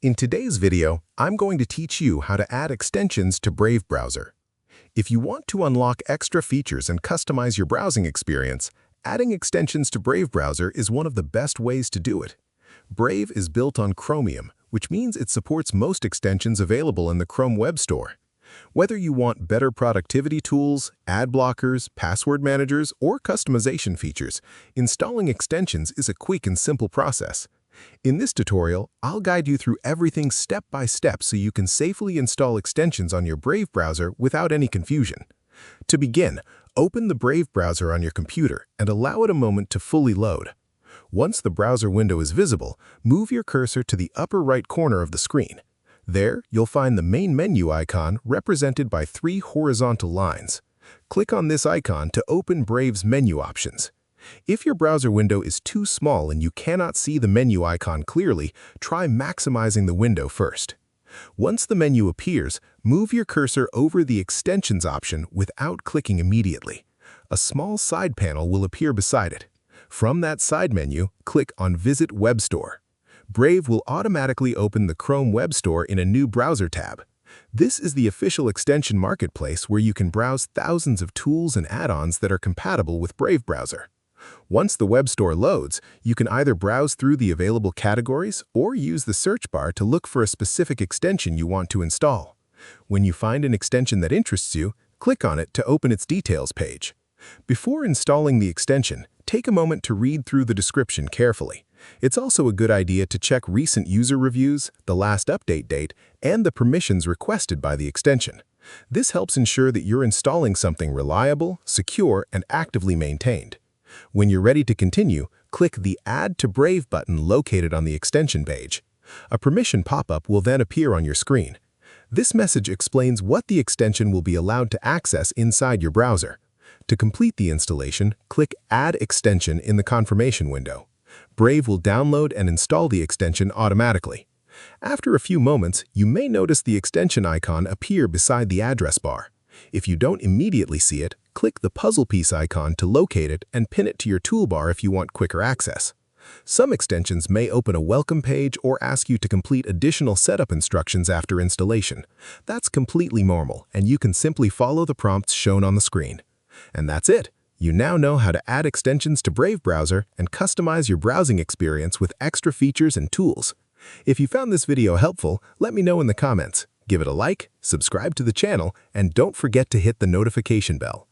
In today's video, I'm going to teach you how to add extensions to Brave Browser. If you want to unlock extra features and customize your browsing experience, adding extensions to Brave Browser is one of the best ways to do it. Brave is built on Chromium, which means it supports most extensions available in the Chrome Web Store. Whether you want better productivity tools, ad blockers, password managers, or customization features, installing extensions is a quick and simple process. In this tutorial, I'll guide you through everything step by step so you can safely install extensions on your Brave browser without any confusion. To begin, open the Brave browser on your computer and allow it a moment to fully load. Once the browser window is visible, move your cursor to the upper right corner of the screen. There, you'll find the main menu icon represented by 3 horizontal lines. Click on this icon to open Brave's menu options. If your browser window is too small and you cannot see the menu icon clearly, try maximizing the window first. Once the menu appears, move your cursor over the Extensions option without clicking immediately. A small side panel will appear beside it. From that side menu, click on Visit Web Store. Brave will automatically open the Chrome Web Store in a new browser tab. This is the official extension marketplace where you can browse thousands of tools and add-ons that are compatible with Brave browser. Once the web store loads, you can either browse through the available categories or use the search bar to look for a specific extension you want to install. When you find an extension that interests you, click on it to open its details page. Before installing the extension, take a moment to read through the description carefully. It's also a good idea to check recent user reviews, the last update date, and the permissions requested by the extension. This helps ensure that you're installing something reliable, secure, and actively maintained. When you're ready to continue, click the Add to Brave button located on the extension page. A permission pop-up will then appear on your screen. This message explains what the extension will be allowed to access inside your browser. To complete the installation, click Add Extension in the confirmation window. Brave will download and install the extension automatically. After a few moments, you may notice the extension icon appear beside the address bar. If you don't immediately see it, click the puzzle piece icon to locate it and pin it to your toolbar if you want quicker access. Some extensions may open a welcome page or ask you to complete additional setup instructions after installation. That's completely normal, and you can simply follow the prompts shown on the screen. And that's it. You now know how to add extensions to Brave browser and customize your browsing experience with extra features and tools. If you found this video helpful, let me know in the comments. Give it a like, subscribe to the channel, and don't forget to hit the notification bell.